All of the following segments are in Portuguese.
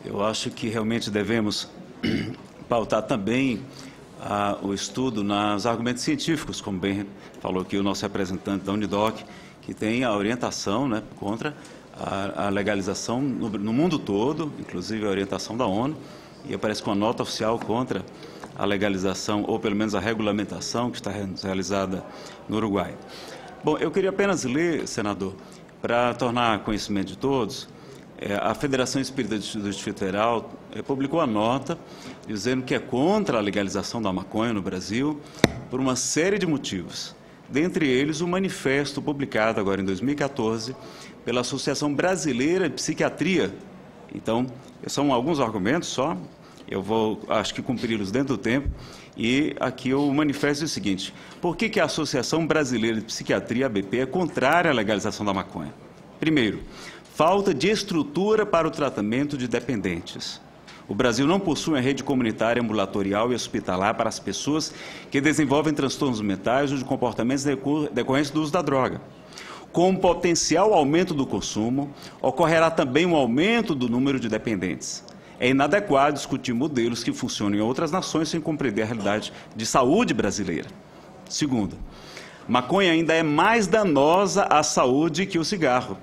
Eu acho que realmente devemos pautar também o estudo nos argumentos científicos, como bem falou aqui o nosso representante da Unidoc, que tem a orientação, né, contra a legalização no mundo todo, inclusive a orientação da ONU, e aparece com a nota oficial contra a legalização, ou pelo menos a regulamentação que está realizada no Uruguai. Bom, eu queria apenas ler, senador, para tornar conhecimento de todos, a Federação Espírita do Distrito Federal publicou a nota dizendo que é contra a legalização da maconha no Brasil por uma série de motivos. Dentre eles, o manifesto publicado agora em 2014 pela Associação Brasileira de Psiquiatria. Então, são alguns argumentos só, eu vou, acho que, cumpri-los dentro do tempo. E aqui o manifesto diz o seguinte: por que a Associação Brasileira de Psiquiatria, ABP, é contrária à legalização da maconha? Primeiro, falta de estrutura para o tratamento de dependentes. O Brasil não possui uma rede comunitária, ambulatorial e hospitalar para as pessoas que desenvolvem transtornos mentais ou de comportamentos decorrentes do uso da droga. Com o potencial aumento do consumo, ocorrerá também um aumento do número de dependentes. É inadequado discutir modelos que funcionam em outras nações sem compreender a realidade de saúde brasileira. Segundo, maconha ainda é mais danosa à saúde que o cigarro.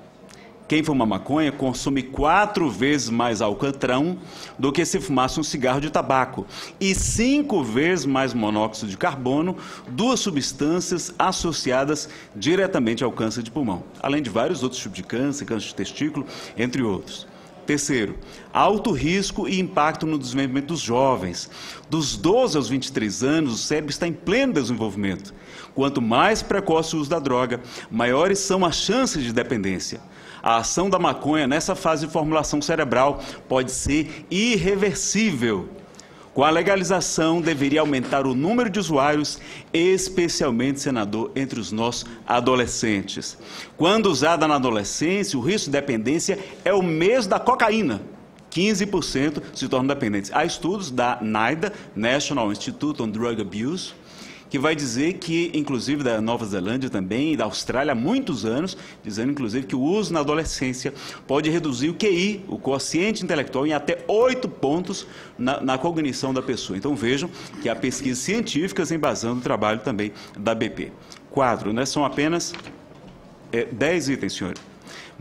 Quem fuma maconha consome 4 vezes mais alcatrão do que se fumasse um cigarro de tabaco e 5 vezes mais monóxido de carbono, duas substâncias associadas diretamente ao câncer de pulmão, além de vários outros tipos de câncer de testículo, entre outros. Terceiro, alto risco e impacto no desenvolvimento dos jovens. Dos 12 aos 23 anos, o cérebro está em pleno desenvolvimento. Quanto mais precoce o uso da droga, maiores são as chances de dependência. A ação da maconha nessa fase de formulação cerebral pode ser irreversível. Com a legalização, deveria aumentar o número de usuários, especialmente, senador, entre os nossos adolescentes. Quando usada na adolescência, o risco de dependência é o mesmo da cocaína. 15% se tornam dependentes. Há estudos da NIDA, National Institute on Drug Abuse, que vai dizer que, inclusive da Nova Zelândia também, e da Austrália há muitos anos, dizendo inclusive que o uso na adolescência pode reduzir o QI, o quociente intelectual, em até 8 pontos na cognição da pessoa. Então vejam que há pesquisas científicas embasando o trabalho também da BP. 4, né, são apenas 10 itens, senhor.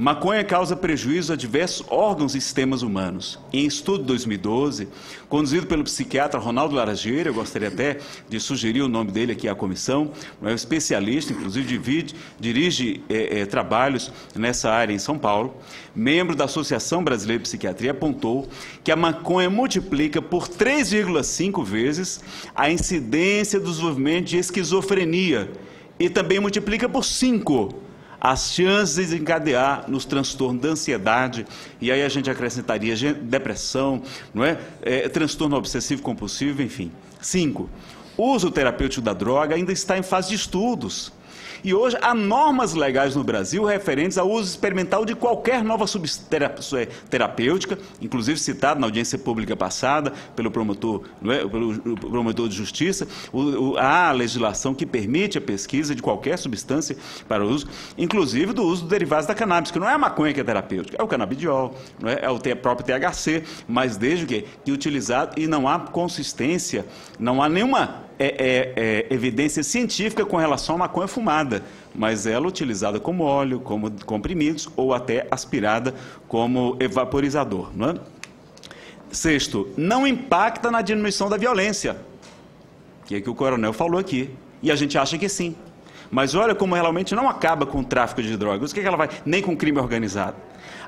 Maconha causa prejuízo a diversos órgãos e sistemas humanos. Em estudo de 2012, conduzido pelo psiquiatra Ronaldo Laranjeira, eu gostaria até de sugerir o nome dele aqui à comissão, é um especialista, inclusive dirige trabalhos nessa área em São Paulo, membro da Associação Brasileira de Psiquiatria, apontou que a maconha multiplica por 3,5 vezes a incidência do desenvolvimento de esquizofrenia e também multiplica por 5 as chances de desencadear nos transtornos da ansiedade, e aí a gente acrescentaria depressão, não é? Transtorno obsessivo compulsivo, enfim. 5. O uso terapêutico da droga ainda está em fase de estudos. E hoje há normas legais no Brasil referentes ao uso experimental de qualquer nova substância terapêutica, inclusive citado na audiência pública passada pelo promotor, não é? Pelo promotor de justiça. Há legislação que permite a pesquisa de qualquer substância para o uso, inclusive do uso de derivados da cannabis, que não é a maconha que é terapêutica, é o canabidiol, não é? É o próprio THC, mas desde que utilizado, e não há consistência, não há nenhuma evidência científica com relação à maconha fumada, mas ela utilizada como óleo, como comprimidos ou até aspirada como vaporizador, não é? 6º, não impacta na diminuição da violência, que é que o coronel falou aqui, e a gente acha que sim. Mas olha como realmente não acaba com o tráfico de drogas, o que ela vai? Nem com o crime organizado.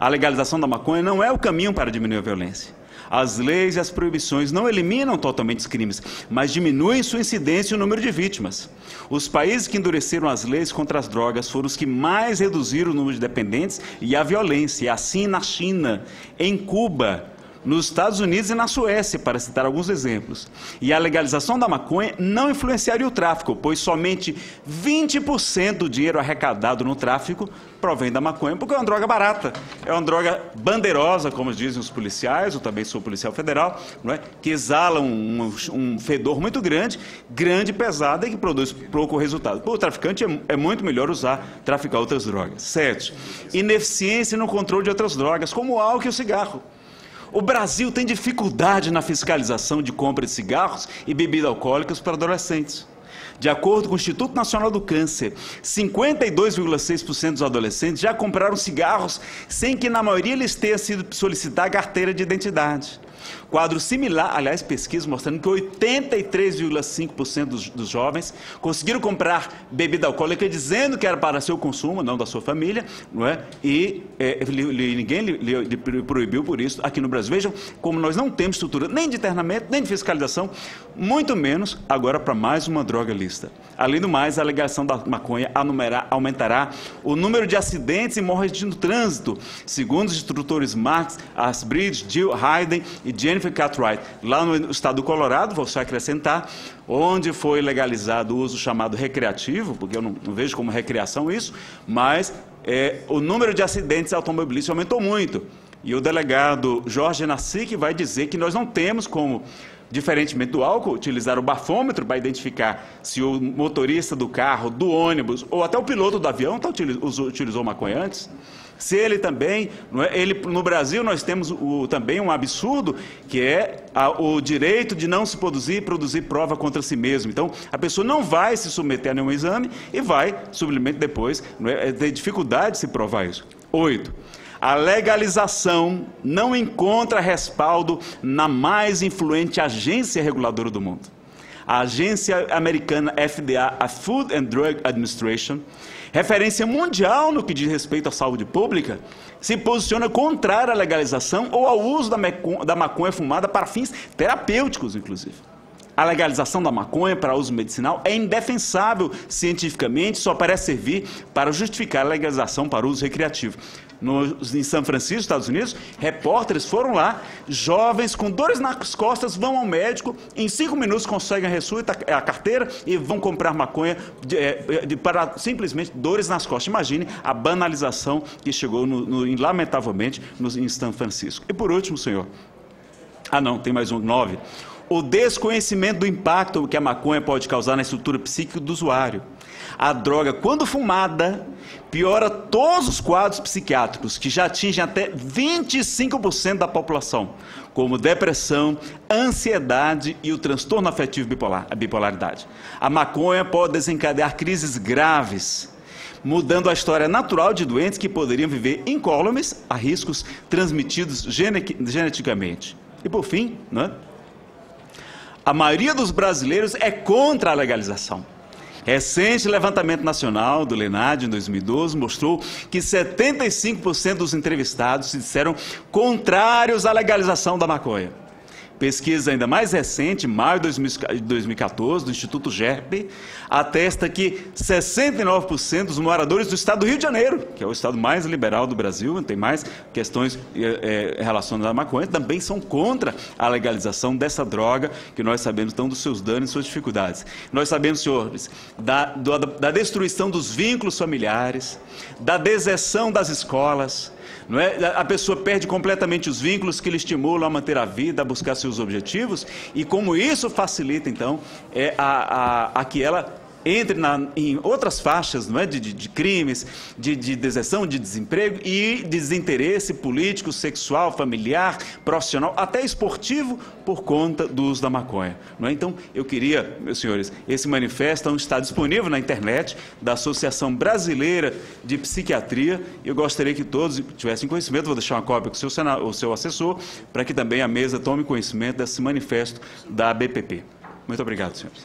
A legalização da maconha não é o caminho para diminuir a violência. As leis e as proibições não eliminam totalmente os crimes, mas diminuem sua incidência e o número de vítimas. Os países que endureceram as leis contra as drogas foram os que mais reduziram o número de dependentes e a violência. Assim na China, em Cuba, nos Estados Unidos e na Suécia, para citar alguns exemplos. E a legalização da maconha não influenciaria o tráfico, pois somente 20% do dinheiro arrecadado no tráfico provém da maconha, porque é uma droga barata, é uma droga bandeirosa, como dizem os policiais, eu também sou policial federal, não é? Que exala um fedor muito grande e pesado, e que produz pouco resultado. Para o traficante é muito melhor traficar outras drogas. 7. Ineficiência no controle de outras drogas, como o álcool e o cigarro. O Brasil tem dificuldade na fiscalização de compra de cigarros e bebidas alcoólicas para adolescentes. De acordo com o Instituto Nacional do Câncer, 52,6% dos adolescentes já compraram cigarros sem que, na maioria, eles tenham sido solicitar a carteira de identidade. Quadro similar, aliás, pesquisa mostrando que 83,5% dos jovens conseguiram comprar bebida alcoólica dizendo que era para seu consumo, não da sua família, não é? E ninguém lhe proibiu por isso aqui no Brasil. Vejam como nós não temos estrutura nem de internamento, nem de fiscalização, muito menos agora para mais uma droga lista. Além do mais, a legalização da maconha aumentará o número de acidentes e mortes no trânsito, segundo os instrutores Max Asbridge, Jill Hayden e Jennifer Cartwright, lá no estado do Colorado, vou só acrescentar, onde foi legalizado o uso chamado recreativo, porque eu não vejo como recreação isso, mas o número de acidentes automobilísticos aumentou muito. E o delegado Jorge Nassik vai dizer que nós não temos como, diferentemente do álcool, utilizar o bafômetro para identificar se o motorista do carro, do ônibus, ou até o piloto do avião utilizou maconha antes. Se ele também, no Brasil nós temos também um absurdo, que é o direito de não se produzir prova contra si mesmo. Então, a pessoa não vai se submeter a nenhum exame e vai, simplesmente depois, ter dificuldade de se provar isso. 8. A legalização não encontra respaldo na mais influente agência reguladora do mundo. A agência americana FDA, a Food and Drug Administration, referência mundial no que diz respeito à saúde pública, se posiciona contrária à legalização ou ao uso da maconha fumada para fins terapêuticos, inclusive. A legalização da maconha para uso medicinal é indefensável cientificamente, só parece servir para justificar a legalização para uso recreativo. Em São Francisco, Estados Unidos, repórteres foram lá, jovens com dores nas costas vão ao médico, em 5 minutos conseguem a carteira e vão comprar maconha para simplesmente dores nas costas. Imagine a banalização que chegou, lamentavelmente, em São Francisco. E por último, senhor, tem mais um, 9. O desconhecimento do impacto que a maconha pode causar na estrutura psíquica do usuário. A droga, quando fumada, piora todos os quadros psiquiátricos, que já atingem até 25% da população, como depressão, ansiedade e o transtorno afetivo bipolar, a bipolaridade. A maconha pode desencadear crises graves, mudando a história natural de doentes que poderiam viver incólumes a riscos transmitidos geneticamente. E por fim, a maioria dos brasileiros é contra a legalização. Recente levantamento nacional do Lenad, em 2012, mostrou que 75% dos entrevistados se disseram contrários à legalização da maconha. Pesquisa ainda mais recente, maio de 2014, do Instituto GERP, atesta que 69% dos moradores do estado do Rio de Janeiro, que é o estado mais liberal do Brasil, tem mais questões relacionadas à maconha, também são contra a legalização dessa droga, que nós sabemos então dos seus danos e suas dificuldades. Nós sabemos, senhores, da destruição dos vínculos familiares, da deserção das escolas. A pessoa perde completamente os vínculos que lhe estimulam a manter a vida, a buscar seus objetivos, e como isso facilita, então, a que ela entre em outras faixas de crimes, de deserção, de desemprego e desinteresse político, sexual, familiar, profissional, até esportivo, por conta do uso da maconha. Então, eu queria, meus senhores, esse manifesto está disponível na internet da Associação Brasileira de Psiquiatria, e eu gostaria que todos tivessem conhecimento, vou deixar uma cópia com o seu assessor, para que também a mesa tome conhecimento desse manifesto da ABPP. Muito obrigado, senhores.